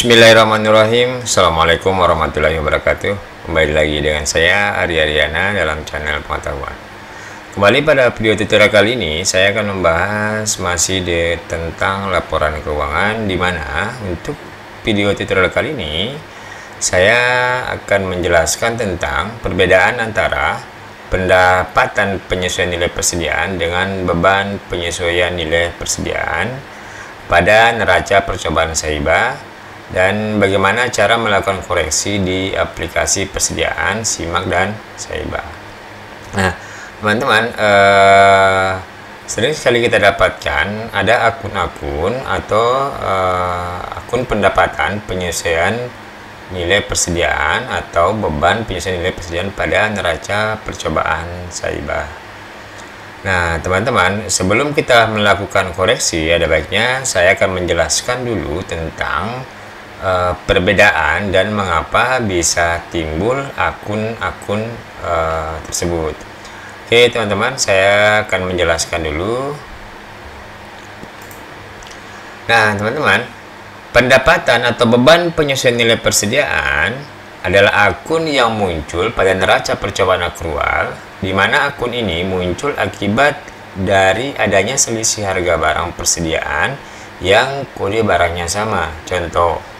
Bismillahirrahmanirrahim. Assalamualaikum warahmatullahi wabarakatuh. Kembali lagi dengan saya Ari Aryana dalam channel pengetahuan. Kembali pada video tutorial kali ini, saya akan membahas masih tentang laporan keuangan, di mana untuk video tutorial kali ini saya akan menjelaskan tentang perbedaan antara pendapatan penyesuaian nilai persediaan dengan beban penyesuaian nilai persediaan pada neraca percobaan Saiba, dan bagaimana cara melakukan koreksi di aplikasi persediaan, Simak, dan Saiba. Nah, teman-teman, sering sekali kita dapatkan ada akun-akun atau akun pendapatan penyesuaian nilai persediaan atau beban penyesuaian nilai persediaan pada neraca percobaan Saiba. Nah, teman-teman, sebelum kita melakukan koreksi, ada baiknya saya akan menjelaskan dulu tentang perbedaan dan mengapa bisa timbul akun-akun tersebut. Oke, teman-teman, saya akan menjelaskan dulu. Nah, teman-teman, pendapatan atau beban penyesuaian nilai persediaan adalah akun yang muncul pada neraca percobaan akrual, di mana akun ini muncul akibat dari adanya selisih harga barang persediaan yang kode barangnya sama. Contoh,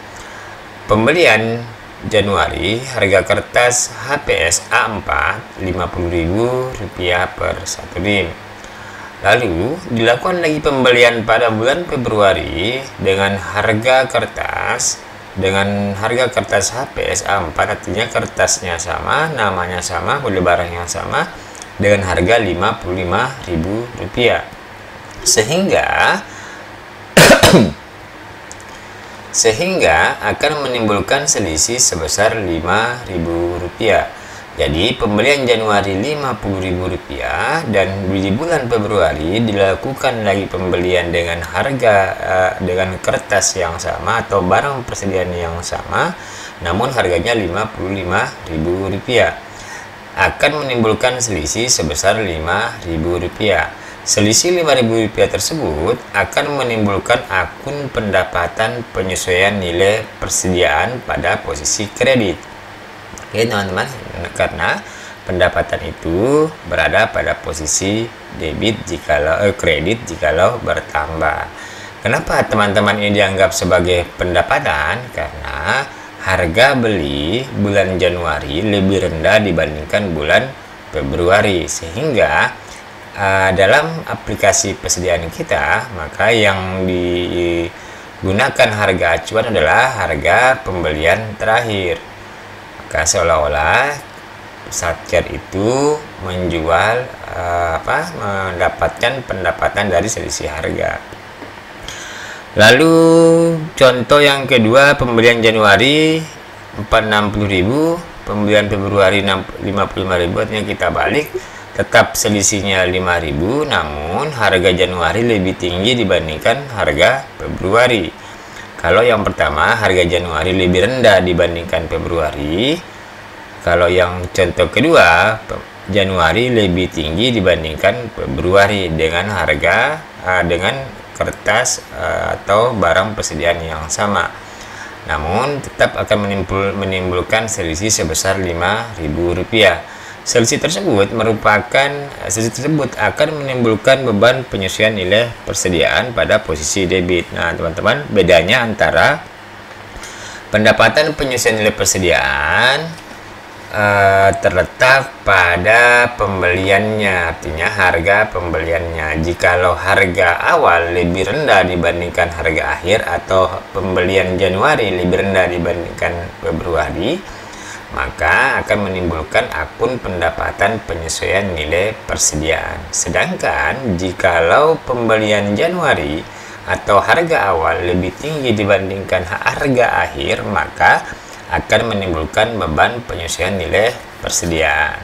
pembelian Januari, harga kertas HPS A4 Rp50.000 per 1 rim. Lalu dilakukan lagi pembelian pada bulan Februari dengan harga kertas HPS A4, artinya kertasnya sama, namanya sama, kode barangnya sama, dengan harga Rp55.000, sehingga akan menimbulkan selisih sebesar Rp5.000. Jadi pembelian Januari Rp50.000 dan di bulan Februari dilakukan lagi pembelian dengan harga dengan kertas yang sama atau barang persediaan yang sama, namun harganya Rp55.000, akan menimbulkan selisih sebesar Rp5.000. Selisih Rp5.000 tersebut akan menimbulkan akun pendapatan penyesuaian nilai persediaan pada posisi kredit. Oke, teman-teman, karena pendapatan itu berada pada posisi debit kredit jikalau bertambah. Kenapa teman-teman ini dianggap sebagai pendapatan? Karena harga beli bulan Januari lebih rendah dibandingkan bulan Februari, sehingga dalam aplikasi persediaan kita, maka yang digunakan harga acuan adalah harga pembelian terakhir. Maka seolah-olah Satker itu menjual mendapatkan pendapatan dari selisih harga. Lalu contoh yang kedua, pembelian Januari Rp460.000, pembelian Februari Rp55.000, artinya kita balik, tetap selisihnya Rp5.000, namun harga Januari lebih tinggi dibandingkan harga Februari. Kalau yang pertama, harga Januari lebih rendah dibandingkan Februari. Kalau yang contoh kedua, Januari lebih tinggi dibandingkan Februari dengan harga dengan kertas atau barang persediaan yang sama. Namun tetap akan menimbulkan selisih sebesar Rp5.000. Selisih tersebut akan menimbulkan beban penyesuaian nilai persediaan pada posisi debit. Nah, teman-teman, bedanya antara pendapatan penyesuaian nilai persediaan terletak pada pembeliannya, artinya harga pembeliannya. Jikalau harga awal lebih rendah dibandingkan harga akhir, atau pembelian Januari lebih rendah dibandingkan Februari, maka akan menimbulkan akun pendapatan penyesuaian nilai persediaan. Sedangkan jikalau pembelian Januari atau harga awal lebih tinggi dibandingkan harga akhir, maka akan menimbulkan beban penyesuaian nilai persediaan.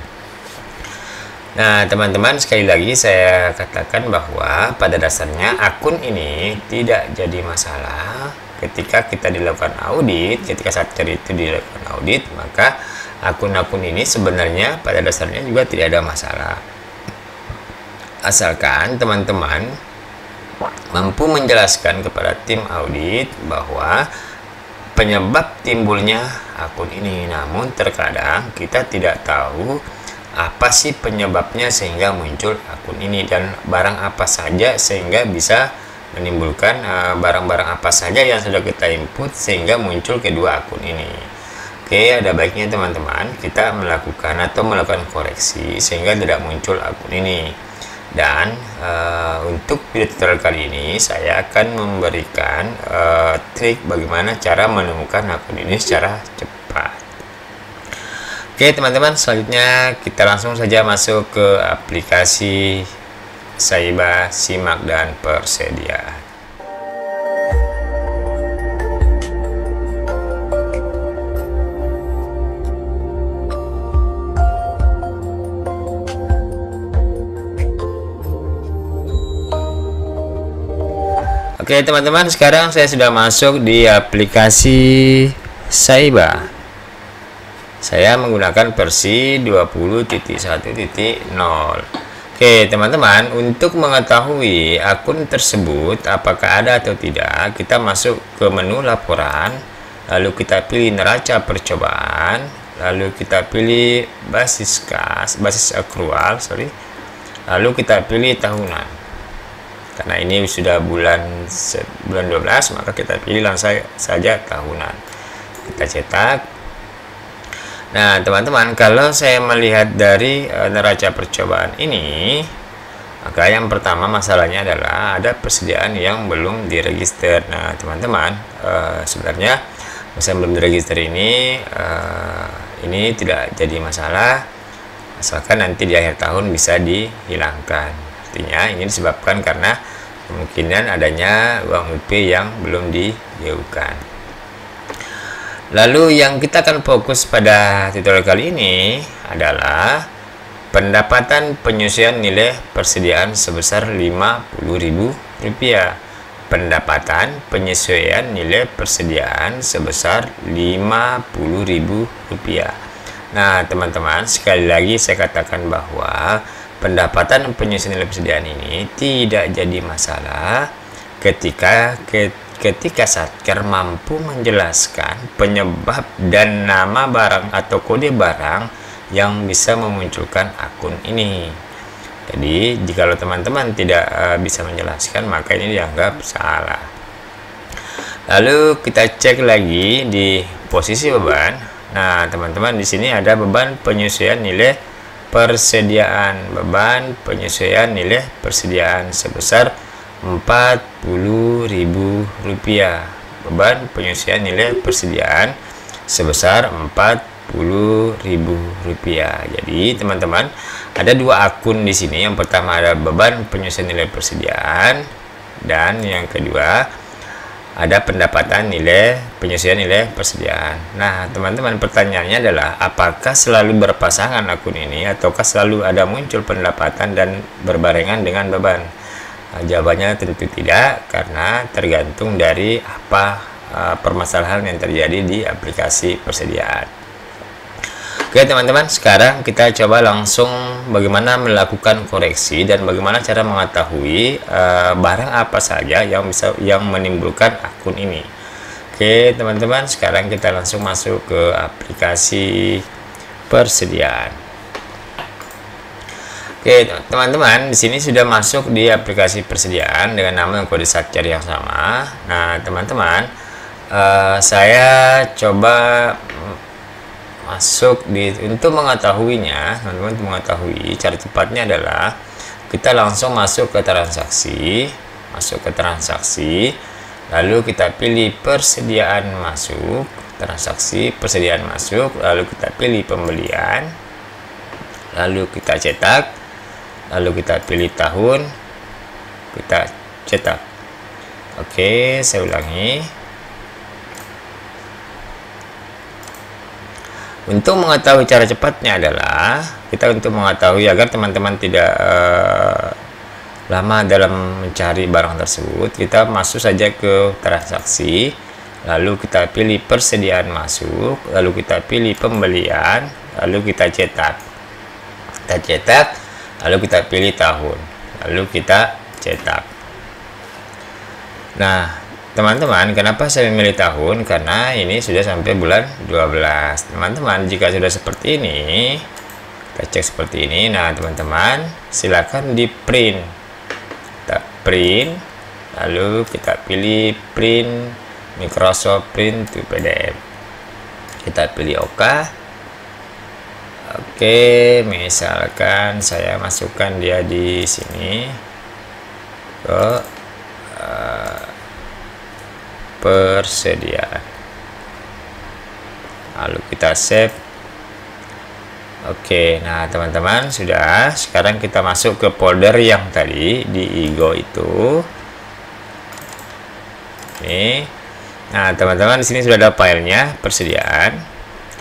Nah, teman-teman, sekali lagi saya katakan bahwa pada dasarnya akun ini tidak jadi masalah. Ketika kita dilakukan audit, ketika Satker itu dilakukan audit, maka akun-akun ini sebenarnya pada dasarnya juga tidak ada masalah. Asalkan teman-teman mampu menjelaskan kepada tim audit bahwa penyebab timbulnya akun ini. Namun terkadang kita tidak tahu apa sih penyebabnya sehingga muncul akun ini, dan barang apa saja sehingga bisa menimbulkan barang-barang apa saja yang sudah kita input sehingga muncul kedua akun ini. Oke, ada baiknya teman-teman kita melakukan koreksi sehingga tidak muncul akun ini. Dan untuk video tutorial kali ini saya akan memberikan trik bagaimana cara menemukan akun ini secara cepat. Oke teman-teman, selanjutnya kita langsung saja masuk ke aplikasi Saiba, Simak, dan Persediaan. Oke teman-teman, sekarang saya sudah masuk di aplikasi Saiba. Saya menggunakan versi 20.1.0. Oke teman-teman, untuk mengetahui akun tersebut apakah ada atau tidak, kita masuk ke menu laporan, lalu kita pilih neraca percobaan, lalu kita pilih basis akrual, lalu kita pilih tahunan. Karena ini sudah bulan 12, maka kita pilih langsung saja tahunan. Kita cetak. Nah teman-teman, kalau saya melihat dari neraca percobaan ini, maka yang pertama masalahnya adalah ada persediaan yang belum diregister. Nah teman-teman, sebenarnya misalnya belum diregister ini tidak jadi masalah, asalkan nanti di akhir tahun bisa dihilangkan. Artinya ini disebabkan karena kemungkinan adanya uang UP yang belum diajukan. Lalu yang kita akan fokus pada tutorial kali ini adalah pendapatan penyesuaian nilai persediaan sebesar Rp50.000. Pendapatan penyesuaian nilai persediaan sebesar Rp50.000. Nah teman-teman, sekali lagi saya katakan bahwa pendapatan penyesuaian nilai persediaan ini tidak jadi masalah ketika Satker mampu menjelaskan penyebab dan nama barang atau kode barang yang bisa memunculkan akun ini. Jadi jika teman-teman tidak bisa menjelaskan, maka ini dianggap salah. Lalu kita cek lagi di posisi beban. Nah teman-teman, di sini ada beban penyesuaian nilai persediaan, beban penyesuaian nilai persediaan sebesar Rp40.000. Beban penyesuaian nilai persediaan sebesar Rp40.000. Jadi teman-teman, ada dua akun di sini. Yang pertama ada beban penyesuaian nilai persediaan, dan yang kedua ada pendapatan penyesuaian nilai persediaan. Nah teman-teman, pertanyaannya adalah apakah selalu berpasangan akun ini ataukah selalu ada muncul pendapatan dan berbarengan dengan beban? Nah, jawabannya tentu tidak, karena tergantung dari apa permasalahan yang terjadi di aplikasi persediaan. Oke teman-teman, sekarang kita coba langsung bagaimana melakukan koreksi dan bagaimana cara mengetahui barang apa saja yang menimbulkan akun ini. Oke teman-teman, sekarang kita langsung masuk ke aplikasi persediaan. Oke teman-teman, di sini sudah masuk di aplikasi persediaan dengan nama dan kode Satker yang sama. Nah teman-teman, saya coba masuk untuk mengetahuinya. Teman-teman, untuk mengetahui cara cepatnya adalah kita langsung masuk ke transaksi, lalu kita pilih persediaan masuk, persediaan masuk, lalu kita pilih pembelian, lalu kita cetak, lalu kita pilih tahun, kita cetak. Oke, saya ulangi. Untuk mengetahui cara cepatnya adalah kita untuk mengetahui agar teman-teman tidak lama dalam mencari barang tersebut, kita masuk saja ke transaksi, lalu kita pilih persediaan masuk, lalu kita pilih pembelian, lalu kita cetak, lalu kita pilih tahun, lalu kita cetak. Nah teman-teman, kenapa saya memilih tahun? Karena ini sudah sampai bulan 12. Teman-teman, jika sudah seperti ini, kita cek seperti ini. Nah, teman-teman, silakan di print. Kita print, lalu kita pilih print Microsoft Print to PDF. Kita pilih OK. Oke, misalkan saya masukkan dia di sini ke persediaan, lalu kita save. Oke, nah teman-teman, sudah. Sekarang kita masuk ke folder yang tadi di Igo itu. Ini. Nah, teman-teman, di sini sudah ada filenya persediaan.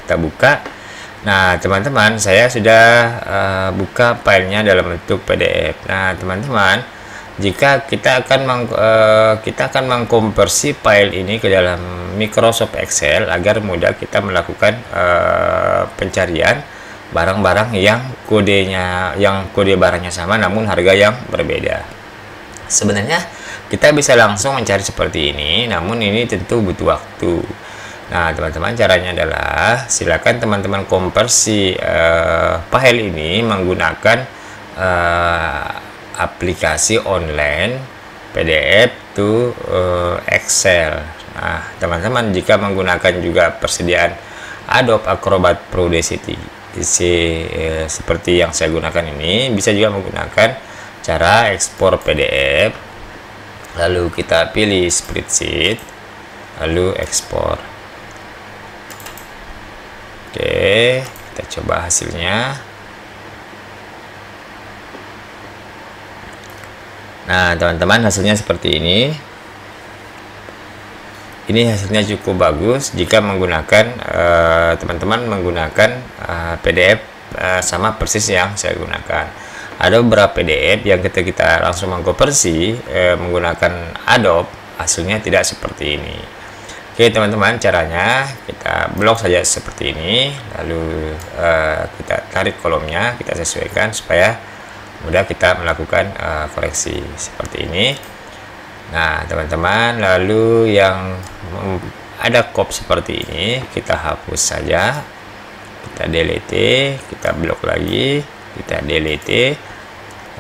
Kita buka. Nah, teman-teman, saya sudah buka filenya dalam bentuk PDF. Nah, teman-teman, jika kita akan mengkonversi file ini ke dalam Microsoft Excel agar mudah kita melakukan pencarian barang-barang yang kode barangnya sama namun harga yang berbeda. Sebenarnya kita bisa langsung mencari seperti ini, namun ini tentu butuh waktu. Nah, teman-teman, caranya adalah silakan teman-teman konversi file ini menggunakan aplikasi online PDF to Excel. Nah, teman-teman, jika menggunakan juga persediaan Adobe Acrobat Pro DC seperti yang saya gunakan ini, bisa juga menggunakan cara ekspor PDF, lalu kita pilih spreadsheet, lalu ekspor. Oke, kita coba hasilnya. Nah, teman-teman, hasilnya seperti ini. Ini hasilnya cukup bagus jika menggunakan teman-teman menggunakan PDF sama persis yang saya gunakan. Ada beberapa PDF yang ketika kita langsung mengkonversi menggunakan Adobe, hasilnya tidak seperti ini. Oke, teman-teman, caranya kita blok saja seperti ini, lalu kita tarik kolomnya, kita sesuaikan supaya mudah kita melakukan koreksi seperti ini. Nah, teman-teman, lalu yang ada crop seperti ini kita hapus saja, kita delete, kita blok lagi, kita delete,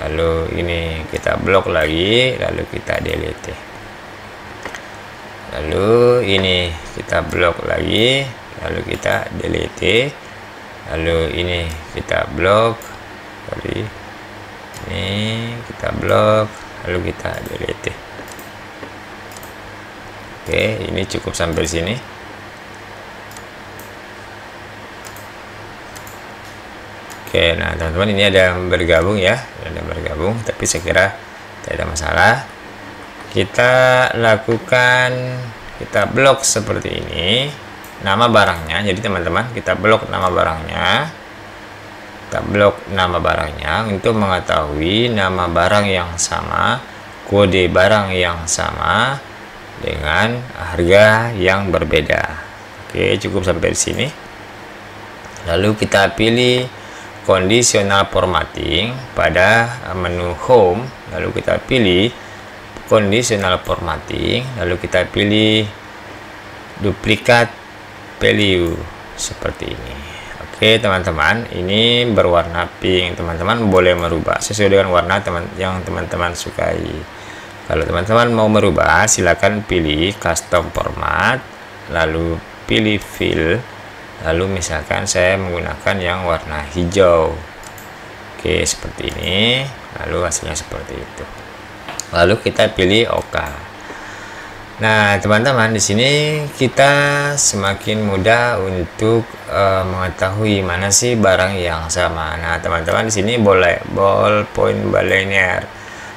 lalu ini kita blok lagi, lalu kita delete, lalu ini kita blok lagi, lalu kita delete, lalu ini kita blok, ini kita blok, lalu kita delete. Oke, ini cukup sampai sini. Oke, nah teman-teman, ini ada yang bergabung ya, ada bergabung, tapi saya kira tidak ada masalah. Kita lakukan, kita blok seperti ini nama barangnya. Jadi teman-teman, kita blok nama barangnya. Kita blok nama barangnya untuk mengetahui nama barang yang sama, kode barang yang sama dengan harga yang berbeda. Oke, cukup sampai di sini. Lalu kita pilih conditional formatting pada menu home, lalu kita pilih conditional formatting, lalu kita pilih duplicate value seperti ini. Oke, teman-teman, ini berwarna pink. Teman-teman boleh merubah sesuai dengan warna yang teman-teman sukai. Kalau teman-teman mau merubah, silakan pilih custom format, lalu pilih fill, lalu misalkan saya menggunakan yang warna hijau. Oke, seperti ini. Lalu hasilnya seperti itu. Lalu kita pilih OK. Nah, teman-teman, di sini kita semakin mudah untuk mengetahui mana sih barang yang sama. Nah, teman-teman, di sini ballpoint liner,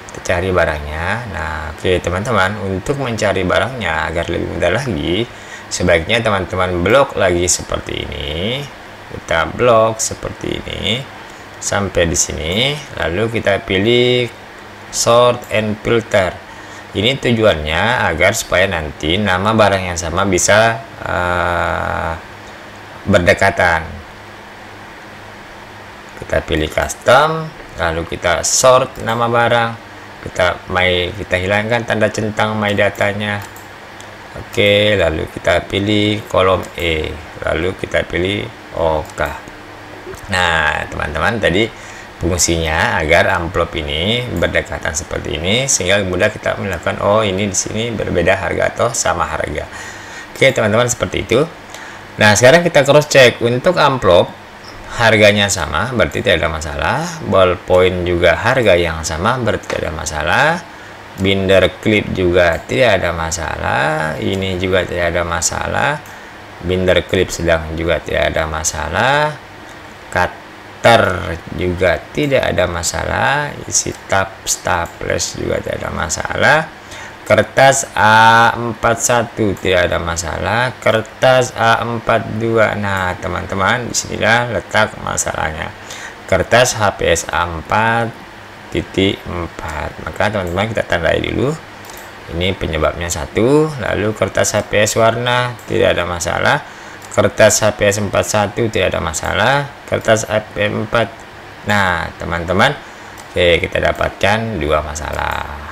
kita cari barangnya. Nah, oke, teman-teman, untuk mencari barangnya agar lebih mudah lagi, sebaiknya teman-teman blok lagi seperti ini. Kita blok seperti ini sampai di sini, lalu kita pilih sort and filter. Ini tujuannya agar supaya nanti nama barang yang sama bisa berdekatan. Kita pilih custom, lalu kita sort nama barang, kita hilangkan tanda centang my datanya, Oke, lalu kita pilih kolom E, lalu kita pilih OK. Nah, teman-teman, tadi fungsinya agar amplop ini berdekatan seperti ini sehingga mudah kita melakukan, oh ini di sini berbeda harga atau sama harga. Oke, teman-teman, seperti itu. Nah, sekarang kita cross check untuk amplop harganya sama, berarti tidak ada masalah. Ballpoint juga harga yang sama, berarti tidak ada masalah. Binder clip juga tidak ada masalah, ini juga tidak ada masalah. Binder clip sedang juga tidak ada masalah. Cutter juga tidak ada masalah. Isi tab staples juga tidak ada masalah. Kertas A41 tidak ada masalah. Kertas A42, nah teman-teman, disinilah letak masalahnya. Kertas HPS A4 titik 4, maka teman-teman kita tandai dulu ini penyebabnya 1. Lalu kertas HPS warna tidak ada masalah, kertas HPS 41 tidak ada masalah, kertas HPS 4, nah teman-teman, oke, kita dapatkan 2 masalah.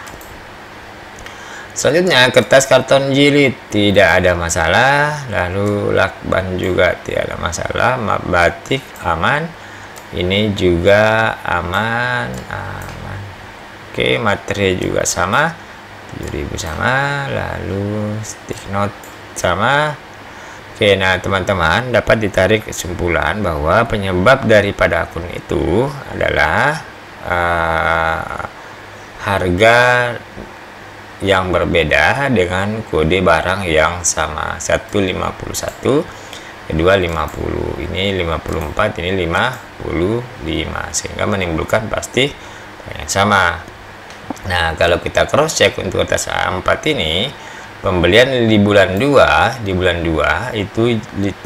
Selanjutnya kertas karton jilid tidak ada masalah, lalu lakban juga tidak ada masalah, map batik aman, ini juga aman. Oke, materi juga sama, 7.000 sama, lalu stick note sama. Oke, nah teman-teman, dapat ditarik kesimpulan bahwa penyebab daripada akun itu adalah harga yang berbeda dengan kode barang yang sama, 151, kedua 50, ini 54, ini 55, sehingga menimbulkan pasti yang sama. Nah, kalau kita cross check untuk kertas A4 ini, pembelian di bulan 2 itu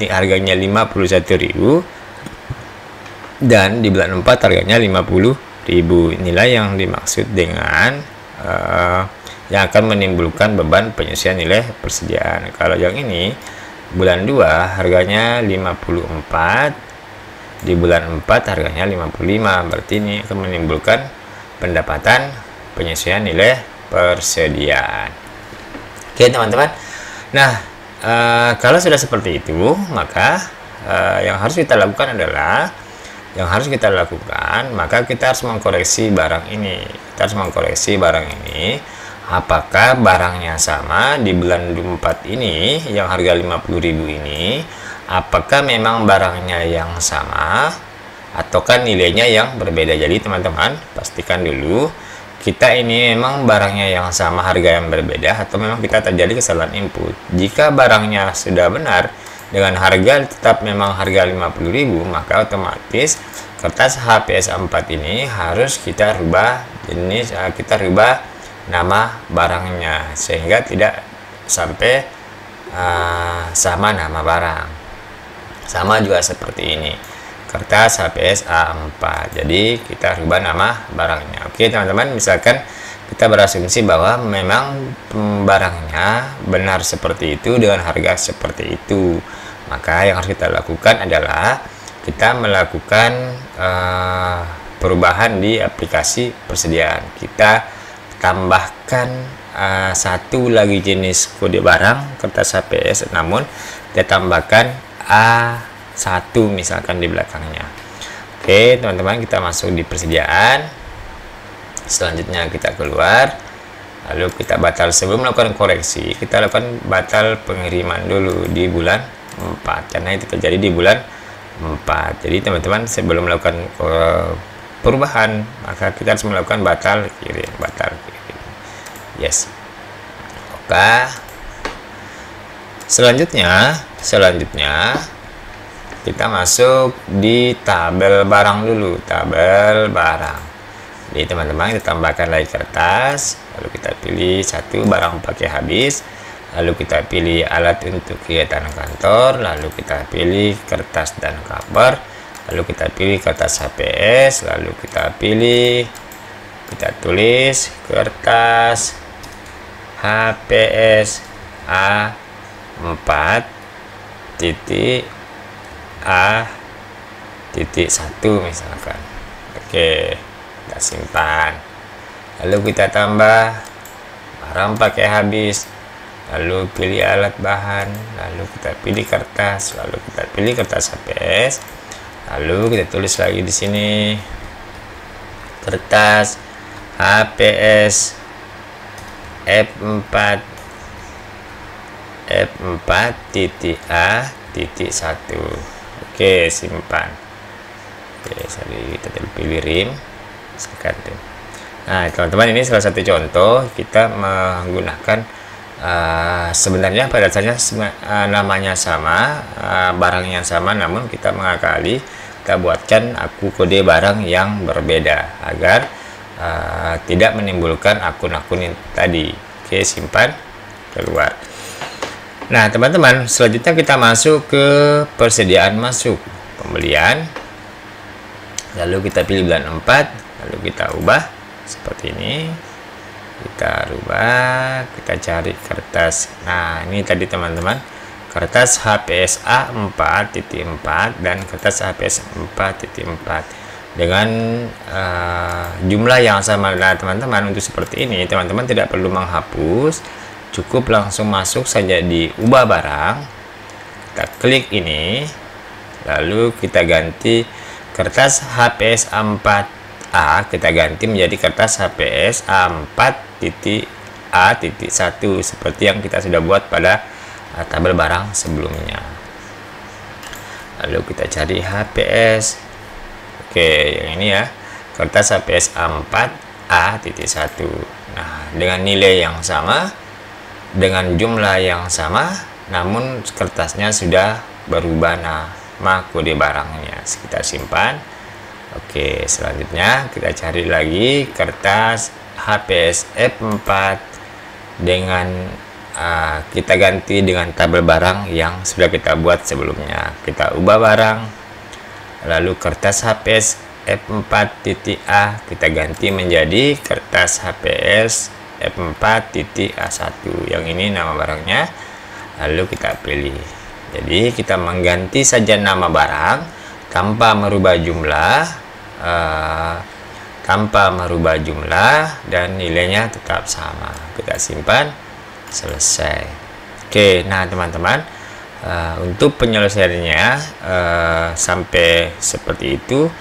harganya 51.000 dan di bulan 4 harganya 50.000. Inilah yang dimaksud dengan yang akan menimbulkan beban penyesuaian nilai persediaan. Kalau yang ini bulan 2 harganya 54, di bulan 4 harganya 55, berarti ini akan menimbulkan pendapatan penyesuaian nilai persediaan. Oke, teman-teman. Nah, kalau sudah seperti itu, maka yang harus kita lakukan adalah maka kita harus mengkoreksi barang ini. Kita harus mengkoreksi barang ini. Apakah barangnya sama di bulan 4 ini yang harga 50.000 ini? Apakah memang barangnya yang sama ataukah nilainya yang berbeda? Jadi teman-teman, pastikan dulu kita ini memang barangnya yang sama, harga yang berbeda, atau memang kita terjadi kesalahan input. Jika barangnya sudah benar dengan harga tetap memang harga 50.000, maka otomatis kertas HPS A4 ini harus kita rubah jenis, kita rubah nama barangnya sehingga tidak sampai sama nama barang. Sama juga seperti ini, kertas HPS A4, jadi kita rubah nama barangnya. Oke, teman-teman, misalkan kita berasumsi bahwa memang barangnya benar seperti itu dengan harga seperti itu, maka yang harus kita lakukan adalah kita melakukan perubahan di aplikasi persediaan. Kita tambahkan satu lagi jenis kode barang kertas HPS, namun kita tambahkan A1 misalkan di belakangnya. Oke, teman-teman, kita masuk di persediaan. Selanjutnya kita keluar, lalu kita batal. Sebelum melakukan koreksi, kita lakukan batal pengiriman dulu di bulan 4 karena itu terjadi di bulan 4. Jadi teman-teman, sebelum melakukan perubahan, maka kita harus melakukan batal kirim. Yes. Oke. Selanjutnya kita masuk di tabel barang dulu, tabel barang. Jadi teman-teman, kita tambahkan lagi kertas, lalu kita pilih satu barang pakai habis, lalu kita pilih alat untuk kegiatan kantor, lalu kita pilih kertas dan cover, lalu kita pilih kertas HPS, lalu kita tulis kertas HPS A4 titik A.1 misalkan. Oke, kita simpan, lalu kita tambah barang pakai habis, lalu pilih alat bahan, lalu kita pilih kertas, lalu kita pilih kertas HPS, lalu kita tulis lagi di sini kertas HPS F4 F4.A.1. Oke, simpan. Oke, kita pilih rim, sekat. Nah, teman-teman, ini salah satu contoh kita menggunakan sebenarnya pada dasarnya namanya sama, barangnya sama, namun kita mengakali, kita buatkan kode barang yang berbeda agar tidak menimbulkan akun-akun tadi. Oke, simpan, keluar. Nah, teman-teman, selanjutnya kita masuk ke persediaan masuk, pembelian, lalu kita pilih bulan 4, lalu kita ubah seperti ini, kita rubah, kita cari kertas. Nah, ini tadi teman-teman, kertas HPS A4.4 dan kertas HPS 4.4 dengan jumlah yang sama. Nah, teman-teman, untuk seperti ini teman-teman tidak perlu menghapus, cukup langsung masuk saja di ubah barang, kita klik ini, lalu kita ganti kertas HPS A4A, kita ganti menjadi kertas HPS A4.A.1 seperti yang kita sudah buat pada tabel barang sebelumnya. Lalu kita cari HPS, oke, yang ini ya, kertas HPS A4A.1. Nah, dengan nilai yang sama, dengan jumlah yang sama, namun kertasnya sudah berubah nama kode barangnya. Kita simpan. Oke, selanjutnya kita cari lagi kertas HPS F4 dengan kita ganti dengan tabel barang yang sudah kita buat sebelumnya. Kita ubah barang, lalu kertas HPS F4.A kita ganti menjadi kertas HPS F4.A1, yang ini nama barangnya, lalu kita pilih. Jadi kita mengganti saja nama barang tanpa merubah jumlah, dan nilainya tetap sama. Kita simpan, selesai. Oke, nah teman-teman, untuk penyelesaiannya sampai seperti itu,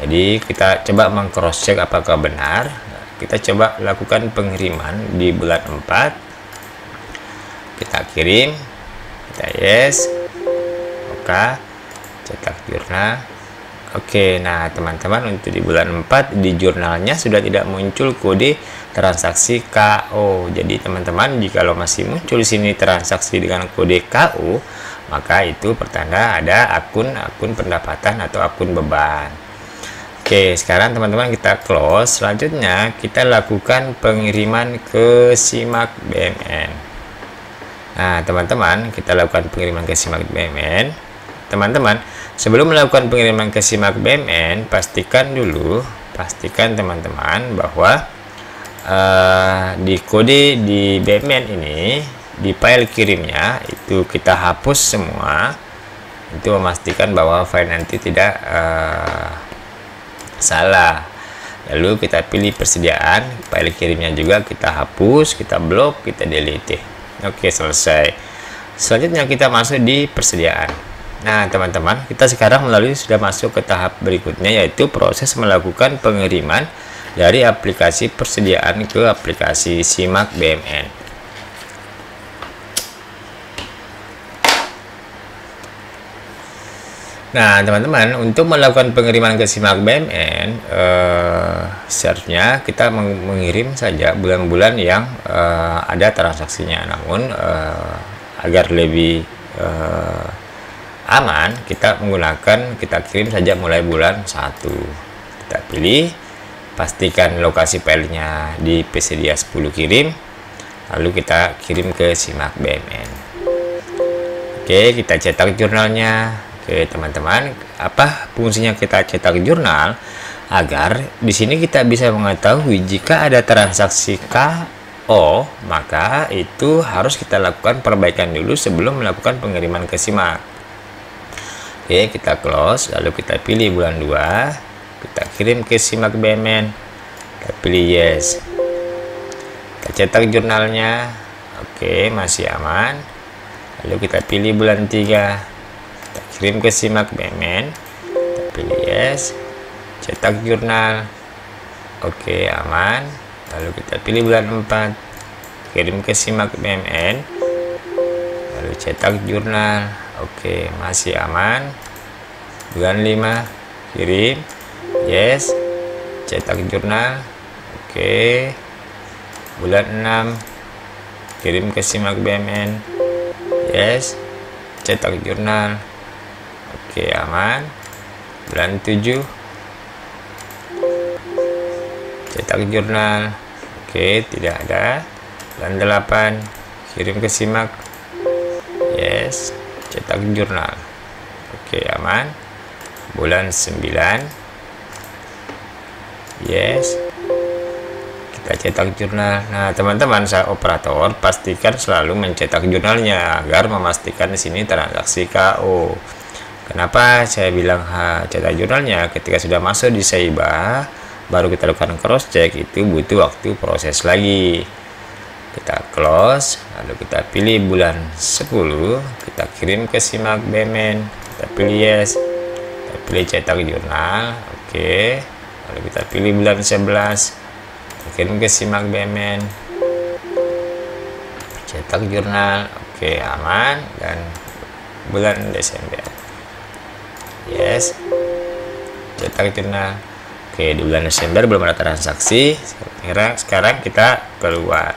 jadi kita coba meng-cross check apakah benar. Kita coba lakukan pengiriman di bulan 4, kita kirim, kita yes, oke, cetak jurnal. Oke, nah teman-teman, untuk di bulan 4 di jurnalnya sudah tidak muncul kode transaksi KO. Jadi teman-teman, jika masih muncul di sini transaksi dengan kode KO, maka itu pertanda ada akun pendapatan atau akun beban. Oke, sekarang teman-teman kita close. Selanjutnya kita lakukan pengiriman ke Simak BMN. Nah, teman-teman, kita lakukan pengiriman ke Simak BMN. Teman-teman, sebelum melakukan pengiriman ke Simak BMN, pastikan teman-teman bahwa di kode di BMN ini, di file kirimnya itu kita hapus semua. Itu memastikan bahwa file nanti tidak salah. Lalu kita pilih persediaan, file kirimnya juga kita hapus, kita blok, kita delete. Oke, selesai. Selanjutnya kita masuk di persediaan. Nah, teman-teman, kita sekarang sudah masuk ke tahap berikutnya, yaitu proses melakukan pengiriman dari aplikasi persediaan ke aplikasi Simak BMN. Nah, teman-teman, untuk melakukan pengiriman ke Simak BMN, seharusnya kita mengirim saja bulan-bulan yang ada transaksinya. Namun, agar lebih aman, kita kirim saja mulai bulan 1. Kita pilih, pastikan lokasi filenya di PCDA 10 kirim, lalu kita kirim ke Simak BMN. Oke, kita cetak jurnalnya. Oke, teman-teman, apa fungsinya kita cetak jurnal? Agar di sini kita bisa mengetahui jika ada transaksi KO, maka itu harus kita lakukan perbaikan dulu sebelum melakukan pengiriman ke Simak. Oke, kita close, lalu kita pilih bulan 2, kita kirim ke Simak BMN, kita pilih yes, kita cetak jurnalnya. Oke, masih aman. Lalu kita pilih bulan 3, kita kirim ke Simak BMN, kita pilih yes, cetak jurnal. Oke, aman. Lalu kita pilih bulan 4, kirim ke Simak BMN, lalu cetak jurnal. Oke, masih aman. Bulan 5, kirim yes, cetak jurnal. Oke, bulan 6, kirim ke Simak BMN, yes, cetak jurnal. Oke, aman. Bulan 7, cetak jurnal. Oke, tidak ada. Bulan 8, kirim ke Simak, yes, cetak jurnal. Oke, aman. Bulan 9, yes, kita cetak jurnal. Nah, teman-teman, saya operator pastikan selalu mencetak jurnalnya agar memastikan di sini transaksi KO. Kenapa saya bilang cetak jurnalnya? Ketika sudah masuk di Saiba, baru kita lakukan cross check, itu butuh waktu proses lagi. Kita close, lalu kita pilih bulan 10, kita kirim ke Simak BMN, kita pilih yes, kita pilih cetak jurnal. Oke, lalu kita pilih bulan 11, kita kirim ke Simak BMN, cetak jurnal. Oke, aman. Dan bulan Desember, yes, cetak jurnal. Oke, di bulan Desember belum ada transaksi. Sekarang kita keluar.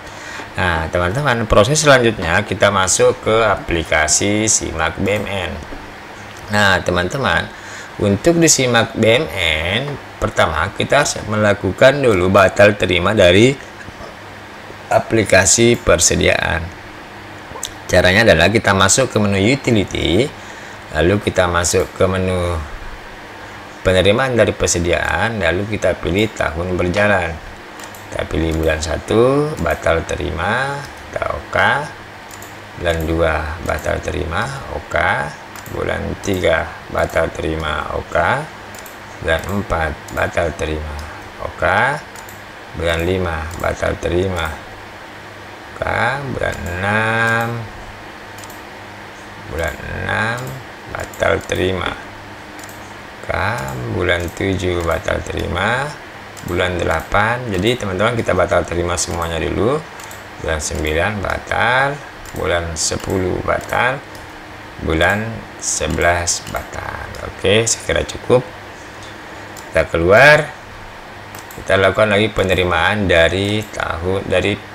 Nah, teman-teman, proses selanjutnya kita masuk ke aplikasi Simak BMN. Nah, teman-teman, untuk di Simak BMN, pertama kita melakukan dulu batal terima dari aplikasi persediaan. Caranya adalah kita masuk ke menu utility, lalu kita masuk ke menu penerimaan dari persediaan, lalu kita pilih tahun berjalan. Kita pilih bulan 1, batal terima, kita OK. Bulan 2, batal terima, OK. Bulan 3, batal terima, OK. Bulan 4, batal terima, OK. Bulan 5, batal terima, OK. Bulan 6, batal terima, OK. Bulan 7, batal terima. Bulan 8, jadi teman-teman kita batal terima semuanya dulu. Bulan 9 batal, bulan 10 batal, bulan 11 batal. Oke, sekira cukup. Kita keluar, kita lakukan lagi penerimaan dari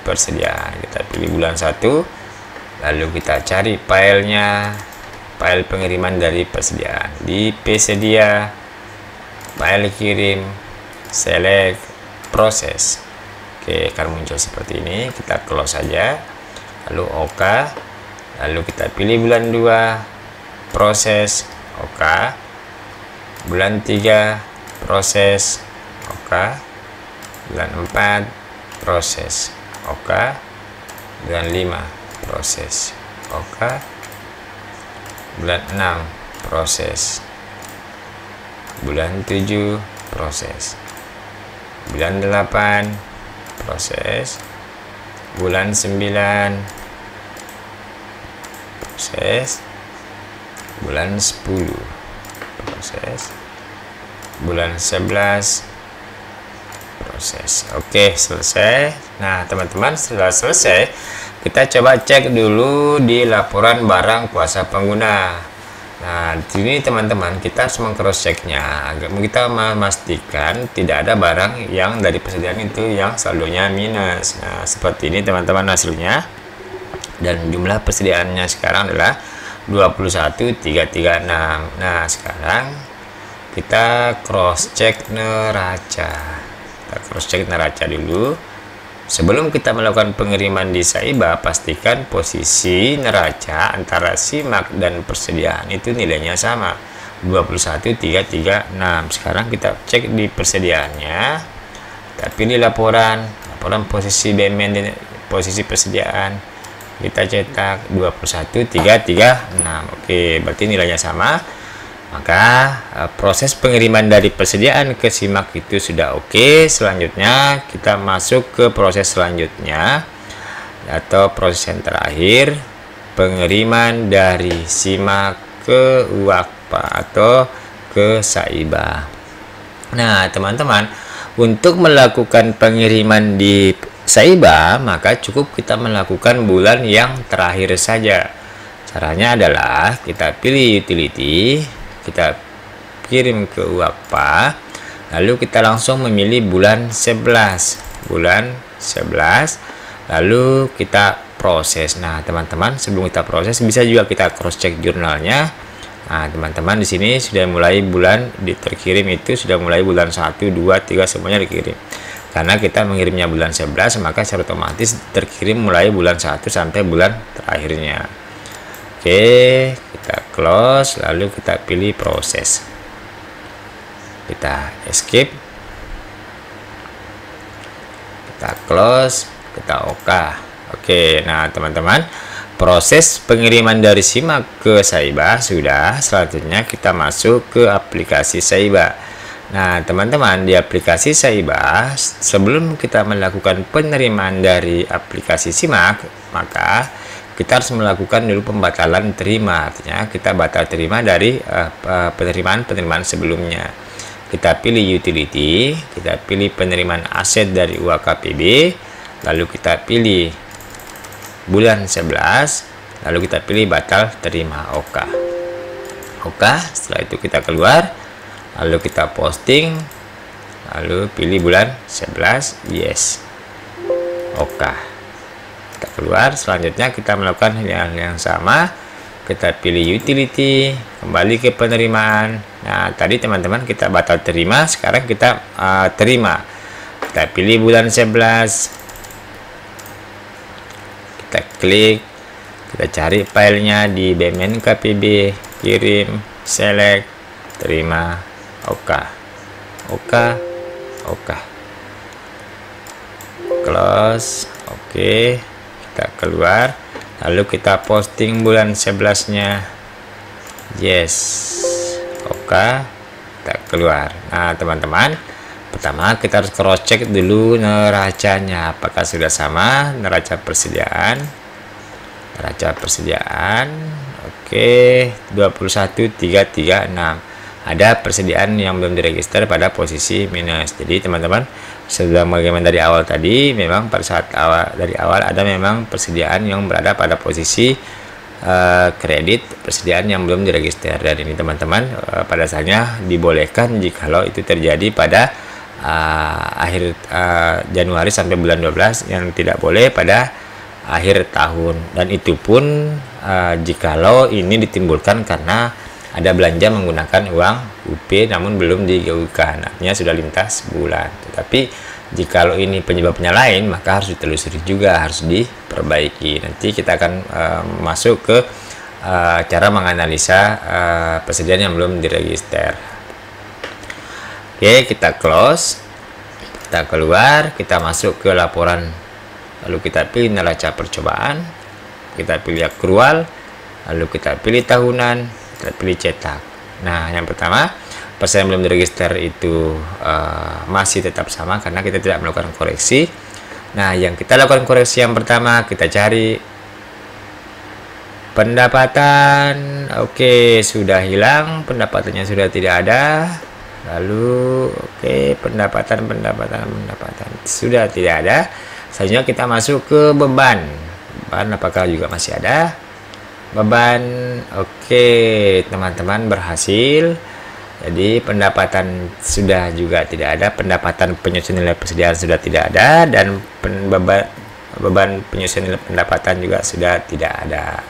persediaan. Kita pilih bulan 1, lalu kita cari filenya, file pengiriman dari persediaan di Psedia, file kirim, select, proses. Oke, akan muncul seperti ini. Kita close saja, lalu OK, lalu kita pilih bulan 2, proses, OK. Bulan 3, proses, OK. Bulan 4, proses, OK. Bulan 5, proses, OK. Bulan 6, proses. Bulan 7, proses. Bulan 8, proses. Bulan 9, proses. Bulan 10, proses. Bulan 11, proses. Oke, selesai. Nah, teman-teman, setelah selesai, kita coba cek dulu di laporan barang kuasa pengguna. Nah, di sini teman-teman kita harus meng-cross checknya agar kita memastikan tidak ada barang yang dari persediaan itu yang saldonya minus. Nah, seperti ini teman-teman hasilnya. Dan jumlah persediaannya sekarang adalah 21.336. Nah, sekarang kita cross check neraca. Kita cross check neraca dulu. Sebelum kita melakukan pengiriman di Saiba, pastikan posisi neraca antara Simak dan persediaan itu nilainya sama, 21.336. Sekarang kita cek di persediaannya. Kita pilih laporan posisi BMN dan posisi persediaan. Kita cetak 21.336. Oke, berarti nilainya sama. Maka proses pengiriman dari persediaan ke Simak itu sudah oke. Selanjutnya kita masuk ke proses selanjutnya, atau proses yang terakhir, pengiriman dari simak ke UAKPA atau ke Saibah. Nah, teman-teman, untuk melakukan pengiriman di Saibah, maka cukup kita melakukan bulan yang terakhir saja. Caranya adalah kita pilih utility, kita kirim ke UAKPA, lalu kita langsung memilih bulan 11. Bulan 11, lalu kita proses. Nah, teman-teman, sebelum kita proses bisa juga kita cross check jurnalnya. Nah, teman-teman, di sini sudah mulai bulan terkirim itu sudah mulai bulan 1, 2, 3 semuanya dikirim. Karena kita mengirimnya bulan 11, maka secara otomatis terkirim mulai bulan 1 sampai bulan terakhirnya. Oke, kita close, lalu kita pilih proses. Kita escape. Kita close, kita OK. Oke, nah teman-teman, proses pengiriman dari simak ke Saibah sudah. Selanjutnya kita masuk ke aplikasi Saibah. Nah, teman-teman, di aplikasi Saibah, sebelum kita melakukan penerimaan dari aplikasi simak, maka kita harus melakukan dulu pembatalan terima. Artinya kita batal terima dari penerimaan sebelumnya. Kita pilih utility, kita pilih penerimaan aset dari UAKPB, lalu kita pilih bulan 11, lalu kita pilih batal terima. OK. Setelah itu kita keluar, lalu kita posting, lalu pilih bulan 11, yes. OK. Kita keluar, selanjutnya kita melakukan hal yang sama. Kita pilih utility, kembali ke penerimaan. Nah, tadi teman-teman kita batal terima, sekarang kita terima. Kita pilih bulan 11. Kita klik, kita cari filenya di BMNKPB, kirim, select, terima, OK. Close. Oke, kita keluar, lalu kita posting bulan 11-nya, yes. OK, kita keluar. Nah, teman-teman, pertama kita harus cross check dulu neracanya, apakah sudah sama neraca persediaan. Oke, 21.336. Ada persediaan yang belum diregister pada posisi minus. Jadi teman-teman, sudah bagaimana dari awal tadi, memang pada saat dari awal ada memang persediaan yang berada pada posisi kredit, persediaan yang belum diregister. Dan ini teman-teman, pada dasarnya dibolehkan jikalau itu terjadi pada akhir Januari sampai bulan 12, yang tidak boleh pada akhir tahun. Dan itu pun jikalau ini ditimbulkan karena ada belanja menggunakan uang UP namun belum digaungkan, artinya sudah lintas bulan. Tetapi jikalau ini penyebabnya lain, maka harus ditelusuri juga, harus diperbaiki. Nanti kita akan masuk ke cara menganalisa persediaan yang belum diregister. Oke, kita close, kita keluar, kita masuk ke laporan, lalu kita pilih neraca percobaan, kita pilih akrual, lalu kita pilih tahunan, kita pilih cetak. Nah, yang pertama, persen belum diregister itu masih tetap sama karena kita tidak melakukan koreksi. Nah, yang kita lakukan koreksi yang pertama, kita cari pendapatan. Oke, sudah hilang, pendapatannya sudah tidak ada. Lalu pendapatan sudah tidak ada. Selanjutnya kita masuk ke beban. Apakah juga masih ada beban? Oke, teman-teman, berhasil. Jadi pendapatan sudah juga tidak ada, pendapatan penyusun nilai persediaan sudah tidak ada, dan beban penyusun nilai pendapatan juga sudah tidak ada.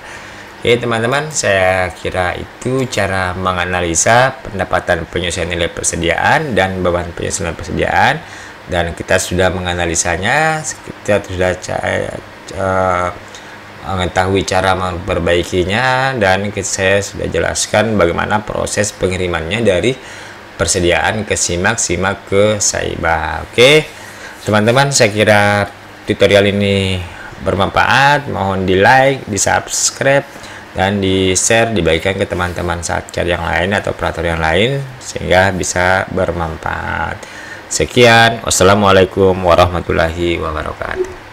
Oke, teman-teman, saya kira itu cara menganalisa pendapatan penyusun nilai persediaan dan beban penyusun nilai persediaan, dan kita sudah menganalisanya, kita sudah mengetahui cara memperbaikinya, dan saya sudah jelaskan bagaimana proses pengirimannya dari persediaan ke simak ke Saibah. Oke, teman-teman, saya kira tutorial ini bermanfaat. Mohon di like, di subscribe, dan di share, dibagikan ke teman-teman satker yang lain atau operator yang lain sehingga bisa bermanfaat. Sekian, wassalamualaikum warahmatullahi wabarakatuh.